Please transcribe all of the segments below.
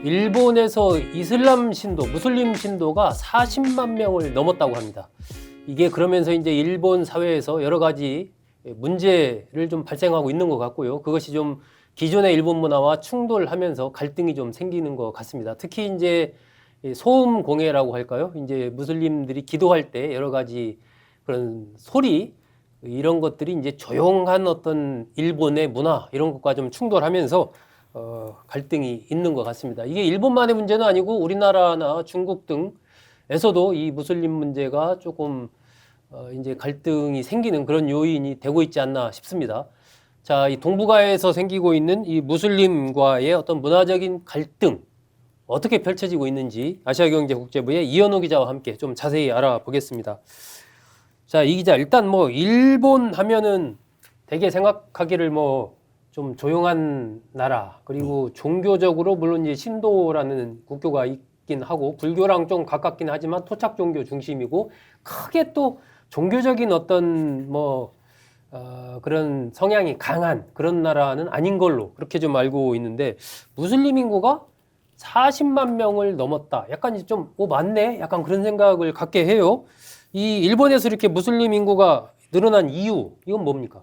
일본에서 이슬람 신도, 무슬림 신도가 40만 명을 넘었다고 합니다. 이게 그러면서 이제 일본 사회에서 여러 가지 문제를 좀 발생하고 있는 것 같고요. 그것이 좀 기존의 일본 문화와 충돌하면서 갈등이 좀 생기는 것 같습니다. 특히 이제 소음 공해라고 할까요? 이제 무슬림들이 기도할 때 여러 가지 그런 소리 이런 것들이 이제 조용한 어떤 일본의 문화 이런 것과 좀 충돌하면서 갈등이 있는 것 같습니다. 이게 일본만의 문제는 아니고 우리나라나 중국 등에서도 이 무슬림 문제가 조금 이제 갈등이 생기는 그런 요인이 되고 있지 않나 싶습니다. 자, 이 동북아에서 생기고 있는 이 무슬림과의 어떤 문화적인 갈등 어떻게 펼쳐지고 있는지 아시아경제국제부의 이현우 기자와 함께 좀 자세히 알아보겠습니다. 자, 이 기자 일단 뭐 일본 하면은 되게 생각하기를 뭐 좀 조용한 나라 그리고 종교적으로 물론 이제 신도라는 국교가 있긴 하고 불교랑 좀 가깝긴 하지만 토착 종교 중심이고 크게 또 종교적인 어떤 뭐 그런 성향이 강한 그런 나라는 아닌 걸로 그렇게 좀 알고 있는데 무슬림 인구가 40만 명을 넘었다. 약간 이제 좀 맞네. 약간 그런 생각을 갖게 해요. 이 일본에서 이렇게 무슬림 인구가 늘어난 이유 이건 뭡니까?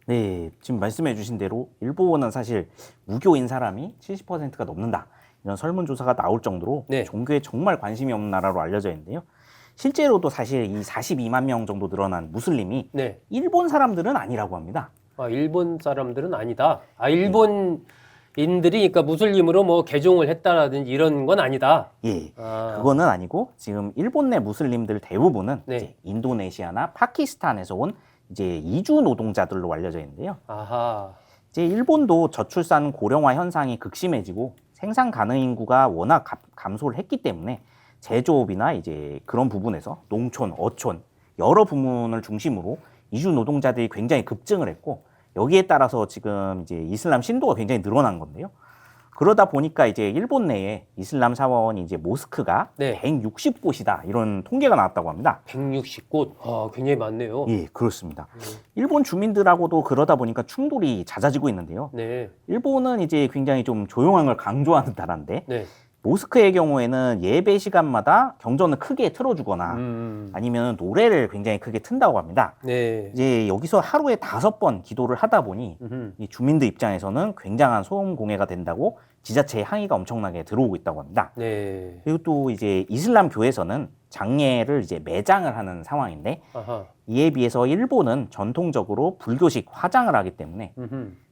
네, 지금 말씀해 주신 대로 일본은 사실 무교인 사람이 70%가 넘는다. 이런 설문조사가 나올 정도로 네. 종교에 정말 관심이 없는 나라로 알려져 있는데요. 실제로도 사실 이 42만 명 정도 늘어난 무슬림이 네. 일본 사람들은 아니라고 합니다. 일본 사람들은 아니다. 일본인들이 그러니까 무슬림으로 뭐 개종을 했다라든지 이런 건 아니다. 예, 그거는 아니고 지금 일본 내 무슬림들 대부분은 네. 이제 인도네시아나 파키스탄에서 온 이제 이주 노동자들로 알려져 있는데요. 아하. 이제 일본도 저출산 고령화 현상이 극심해지고 생산 가능 인구가 워낙 감소를 했기 때문에 제조업이나 이제 그런 부분에서 농촌, 어촌 여러 부문을 중심으로 이주 노동자들이 굉장히 급증을 했고 여기에 따라서 지금 이제 이슬람 신도가 굉장히 늘어난 건데요. 그러다 보니까 이제 일본 내에 이슬람 사원이 이제 모스크가 네. 160곳이다 이런 통계가 나왔다고 합니다. 160곳. 굉장히 많네요. 예, 그렇습니다. 일본 주민들하고도 그러다 보니까 충돌이 잦아지고 있는데요. 네. 일본은 이제 굉장히 좀 조용한 걸 강조하는 나라인데 네. 모스크의 경우에는 예배 시간마다 경전을 크게 틀어주거나 아니면 노래를 굉장히 크게 튼다고 합니다. 네. 이제 여기서 하루에 5번 기도를 하다 보니 이 주민들 입장에서는 굉장한 소음 공해가 된다고 지자체의 항의가 엄청나게 들어오고 있다고 합니다. 네. 그리고 또 이제 이슬람 교에서는 장례를 이제 매장을 하는 상황인데 아하. 이에 비해서 일본은 전통적으로 불교식 화장을 하기 때문에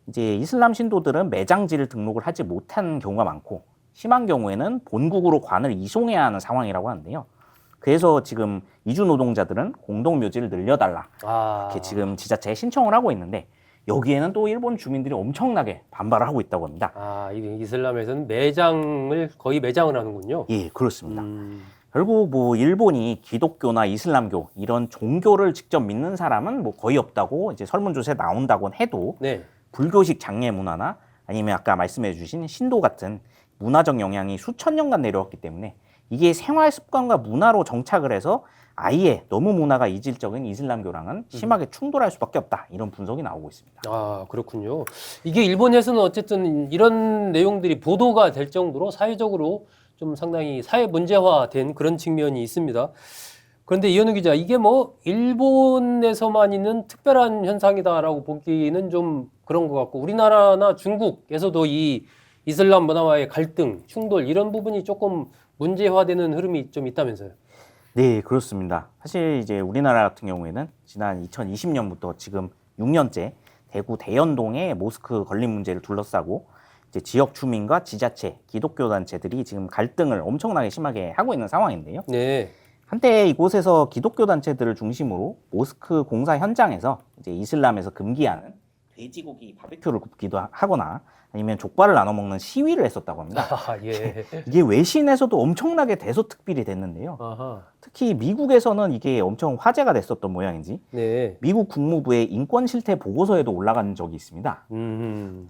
이제 이슬람 신도들은 매장지를 등록을 하지 못한 경우가 많고 심한 경우에는 본국으로 관을 이송해야 하는 상황이라고 하는데요. 그래서 지금 이주 노동자들은 공동묘지를 늘려달라 이렇게 지금 지자체에 신청을 하고 있는데 여기에는 또 일본 주민들이 엄청나게 반발을 하고 있다고 합니다. 이게 이슬람에서는 거의 매장을 하는군요. 예, 그렇습니다. 결국 뭐 일본이 기독교나 이슬람교 이런 종교를 직접 믿는 사람은 뭐 거의 없다고 이제 설문조사에 나온다곤 해도 네. 불교식 장례 문화나 아니면 아까 말씀해 주신 신도 같은 문화적 영향이 수천 년간 내려왔기 때문에 이게 생활 습관과 문화로 정착을 해서 아예 너무 문화가 이질적인 이슬람교랑은 심하게 충돌할 수밖에 없다. 이런 분석이 나오고 있습니다. 그렇군요. 이게 일본에서는 어쨌든 이런 내용들이 보도가 될 정도로 사회적으로 좀 상당히 사회 문제화된 그런 측면이 있습니다. 그런데 이현우 기자, 이게 뭐 일본에서만 있는 특별한 현상이다라고 보기는 좀 그런 것 같고 우리나라나 중국에서도 이 이슬람 문화와의 갈등, 충돌 이런 부분이 조금 문제화되는 흐름이 좀 있다면서요? 네, 그렇습니다. 사실 이제 우리나라 같은 경우에는 지난 2020년부터 지금 6년째 대구 대연동의 모스크 건립 문제를 둘러싸고 이제 지역 주민과 지자체, 기독교 단체들이 지금 갈등을 엄청나게 심하게 하고 있는 상황인데요. 네. 한때 이곳에서 기독교 단체들을 중심으로 모스크 공사 현장에서 이제 이슬람에서 금기하는 돼지고기 바베큐를 굽기도 하거나 아니면 족발을 나눠 먹는 시위를 했었다고 합니다. 예. 이게 외신에서도 엄청나게 대소특필이 됐는데요. 아하. 특히 미국에서는 이게 엄청 화제가 됐었던 모양인지 네. 미국 국무부의 인권 실태 보고서에도 올라간 적이 있습니다.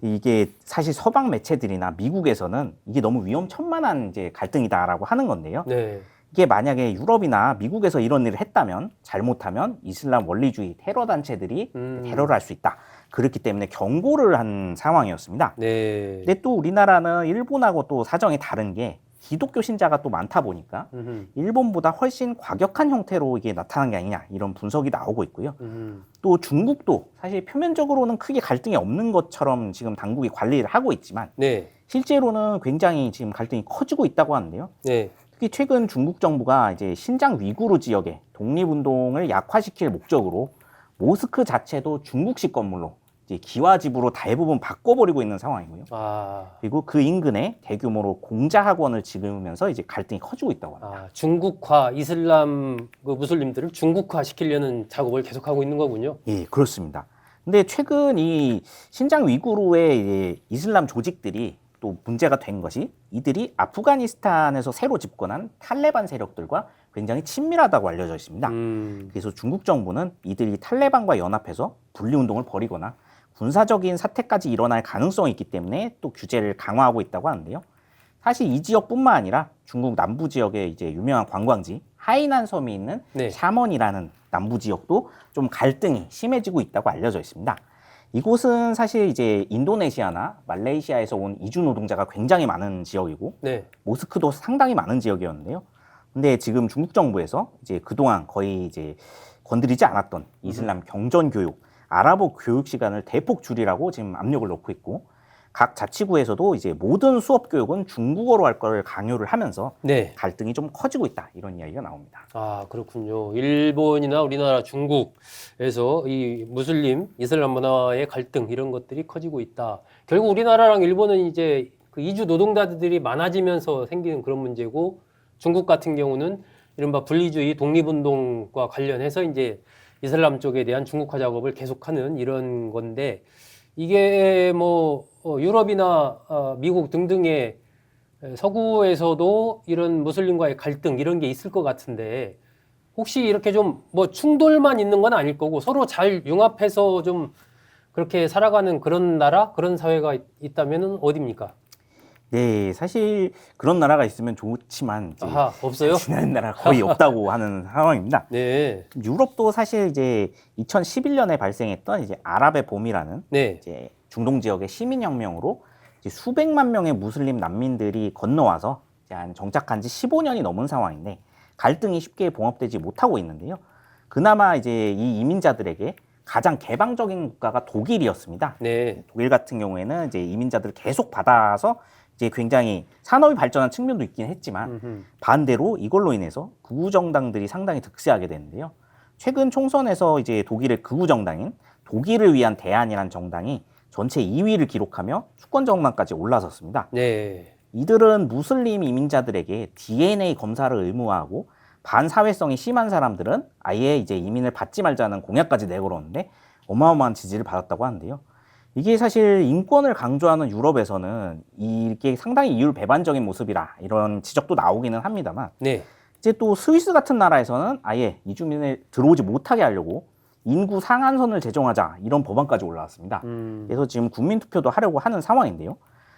이게 사실 서방 매체들이나 미국에서는 이게 너무 위험천만한 이제 갈등이다라고 하는 건데요. 네. 이게 만약에 유럽이나 미국에서 이런 일을 했다면 잘못하면 이슬람 원리주의 테러 단체들이 테러를 할 수 있다. 그렇기 때문에 경고를 한 상황이었습니다. 네. 근데 또 우리나라는 일본하고 또 사정이 다른 게 기독교 신자가 또 많다 보니까 일본보다 훨씬 과격한 형태로 이게 나타난 게 아니냐 이런 분석이 나오고 있고요. 또 중국도 사실 표면적으로는 크게 갈등이 없는 것처럼 지금 당국이 관리를 하고 있지만 네. 실제로는 굉장히 지금 갈등이 커지고 있다고 하는데요. 네. 특히 최근 중국 정부가 이제 신장 위구르 지역의 독립운동을 약화시킬 목적으로 모스크 자체도 중국식 건물로 이제 기와집으로 대부분 바꿔버리고 있는 상황이고요. 아, 그리고 그 인근에 대규모로 공자 학원을 지으면서 이제 갈등이 커지고 있다고 합니다. 중국화, 이슬람 그 무슬림들을 중국화 시키려는 작업을 계속하고 있는 거군요. 예, 그렇습니다. 근데 최근 이 신장 위구르의 이제 이슬람 조직들이 또 문제가 된 것이 이들이 아프가니스탄에서 새로 집권한 탈레반 세력들과 굉장히 친밀하다고 알려져 있습니다. 그래서 중국 정부는 이들이 탈레반과 연합해서 분리운동을 벌이거나 군사적인 사태까지 일어날 가능성이 있기 때문에 또 규제를 강화하고 있다고 하는데요. 사실 이 지역뿐만 아니라 중국 남부 지역의 이제 유명한 관광지 하이난 섬이 있는 네. 샤먼이라는 남부 지역도 좀 갈등이 심해지고 있다고 알려져 있습니다. 이곳은 사실 이제 인도네시아나 말레이시아에서 온 이주 노동자가 굉장히 많은 지역이고 네. 모스크도 상당히 많은 지역이었는데요. 근데 지금 중국 정부에서 이제 그동안 거의 이제 건드리지 않았던 이슬람 경전 교육, 아랍어 교육 시간을 대폭 줄이라고 지금 압력을 넣고 있고 각 자치구에서도 이제 모든 수업 교육은 중국어로 할 걸 강요를 하면서 네. 갈등이 좀 커지고 있다 이런 이야기가 나옵니다. 아, 그렇군요. 일본이나 우리나라, 중국에서 이 무슬림, 이슬람 문화의 갈등 이런 것들이 커지고 있다. 결국 우리나라랑 일본은 이제 그 이주 노동자들이 많아지면서 생기는 그런 문제고 중국 같은 경우는 이른바 분리주의 독립운동과 관련해서 이제 이슬람 쪽에 대한 중국화 작업을 계속하는 이런 건데 이게 뭐 유럽이나 미국 등등의 서구에서도 이런 무슬림과의 갈등 이런 게 있을 것 같은데 혹시 이렇게 좀 뭐 충돌만 있는 건 아닐 거고 서로 잘 융합해서 좀 그렇게 살아가는 그런 나라, 그런 사회가 있다면은 어디입니까? 네, 사실 그런 나라가 있으면 좋지만 이제 아하, 없어요? 지나는 나라 거의 없다고 하는 상황입니다. 네. 유럽도 사실 이제 2011년에 발생했던 이제 아랍의 봄이라는 네. 이제 중동 지역의 시민혁명으로 이제 수백만 명의 무슬림 난민들이 건너와서 이제 한 정착한 지 15년이 넘은 상황인데 갈등이 쉽게 봉합되지 못하고 있는데요. 그나마 이제 이 이민자들에게 가장 개방적인 국가가 독일이었습니다. 네. 독일 같은 경우에는 이제 이민자들을 계속 받아서 이제 굉장히 산업이 발전한 측면도 있긴 했지만 반대로 이걸로 인해서 극우 정당들이 상당히 득세하게 되는데요. 최근 총선에서 이제 독일의 극우 정당인 독일을 위한 대안이라는 정당이 전체 2위를 기록하며 수권 정당까지 올라섰습니다. 네. 이들은 무슬림 이민자들에게 DNA 검사를 의무화하고 반사회성이 심한 사람들은 아예 이제 이민을 받지 말자는 공약까지 내걸었는데 어마어마한 지지를 받았다고 하는데요. 이게 사실 인권을 강조하는 유럽에서는 이게 상당히 이율배반적인 모습이라 이런 지적도 나오기는 합니다만 네. 이제 또 스위스 같은 나라에서는 아예 이주민을 들어오지 못하게 하려고 인구 상한선을 제정하자 이런 법안까지 올라왔습니다. 그래서 지금 국민투표도 하려고 하는 상황인데요.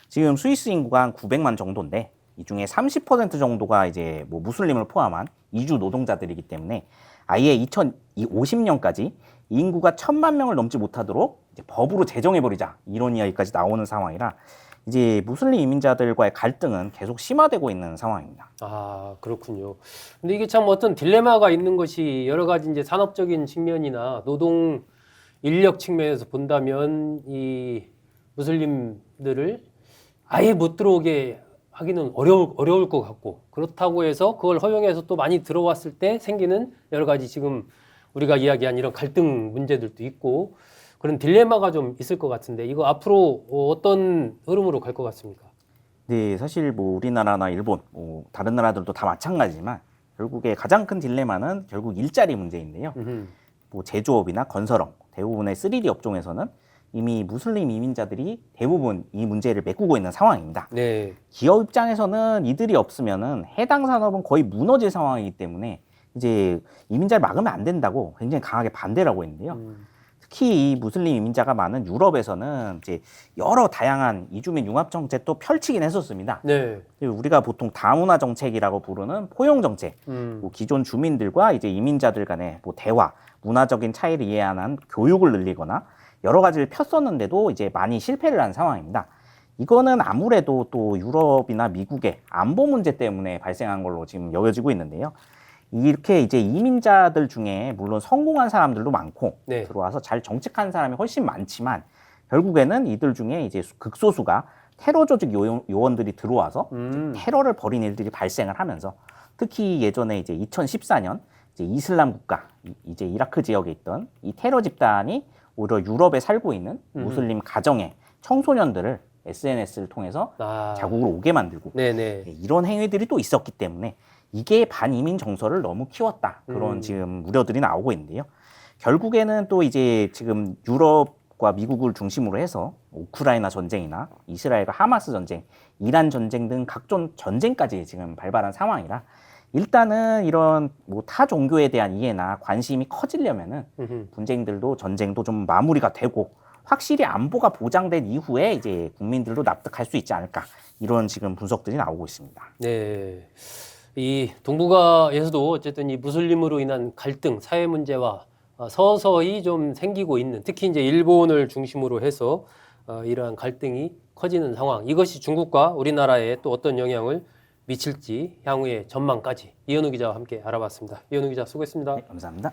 지금 스위스 인구가 한 900만 정도인데 이 중에 30% 정도가 이제 뭐 무슬림을 포함한 이주 노동자들이기 때문에 아예 2050년까지 인구가 1000만 명을 넘지 못하도록 이제 법으로 제정해버리자 이런 이야기까지 나오는 상황이라 이제 무슬림 이민자들과의 갈등은 계속 심화되고 있는 상황입니다. 아, 그렇군요. 근데 이게 참 어떤 딜레마가 있는 것이 여러 가지 이제 산업적인 측면이나 노동 인력 측면에서 본다면 이 무슬림들을 아예 못 들어오게 하기는 어려울 것 같고 그렇다고 해서 그걸 허용해서 또 많이 들어왔을 때 생기는 여러 가지 지금 우리가 이야기한 이런 갈등 문제들도 있고 그런 딜레마가 좀 있을 것 같은데 이거 앞으로 어떤 흐름으로 갈 것 같습니까? 네, 사실 뭐 우리나라나 일본, 뭐 다른 나라들도 다 마찬가지지만 결국에 가장 큰 딜레마는 결국 일자리 문제인데요. 뭐 제조업이나 건설업, 대부분의 3D 업종에서는 이미 무슬림 이민자들이 대부분 이 문제를 메꾸고 있는 상황입니다. 네. 기업 입장에서는 이들이 없으면은 해당 산업은 거의 무너질 상황이기 때문에 이제 이민자를 막으면 안 된다고 굉장히 강하게 반대를 하고 있는데요. 특히 이 무슬림 이민자가 많은 유럽에서는 이제 여러 다양한 이주민 융합 정책도 펼치긴 했었습니다. 네. 우리가 보통 다문화 정책이라고 부르는 포용 정책, 뭐 기존 주민들과 이제 이민자들 간의 뭐 대화, 문화적인 차이를 이해하는 교육을 늘리거나 여러 가지를 폈었는데도 이제 많이 실패를 한 상황입니다. 이거는 아무래도 또 유럽이나 미국의 안보 문제 때문에 발생한 걸로 지금 여겨지고 있는데요. 이렇게 이제 이민자들 중에 물론 성공한 사람들도 많고 네. 들어와서 잘 정책한 사람이 훨씬 많지만 결국에는 이들 중에 이제 극소수가 테러 조직 요원들이 들어와서 테러를 벌인 일들이 발생을 하면서 특히 예전에 이제 2014년 이제 이슬람 국가 이제 이라크 지역에 있던 이 테러 집단이 오히려 유럽에 살고 있는 무슬림 가정의 청소년들을 SNS를 통해서 자국으로 오게 만들고 네네. 이런 행위들이 또 있었기 때문에 이게 반이민 정서를 너무 키웠다. 그런 지금 우려들이 나오고 있는데요. 결국에는 또 이제 지금 유럽과 미국을 중심으로 해서 우크라이나 전쟁이나 이스라엘과 하마스 전쟁, 이란 전쟁 등 각종 전쟁까지 지금 발발한 상황이라 일단은 이런 뭐 타 종교에 대한 이해나 관심이 커지려면은 분쟁들도 전쟁도 좀 마무리가 되고 확실히 안보가 보장된 이후에 이제 국민들도 납득할 수 있지 않을까 이런 지금 분석들이 나오고 있습니다. 네. 이 동북아에서도 어쨌든 이 무슬림으로 인한 갈등, 사회 문제와 서서히 좀 생기고 있는, 특히 이제 일본을 중심으로 해서 이러한 갈등이 커지는 상황. 이것이 중국과 우리나라에 또 어떤 영향을 미칠지 향후의 전망까지 이현우 기자와 함께 알아봤습니다. 이현우 기자 수고했습니다. 네, 감사합니다.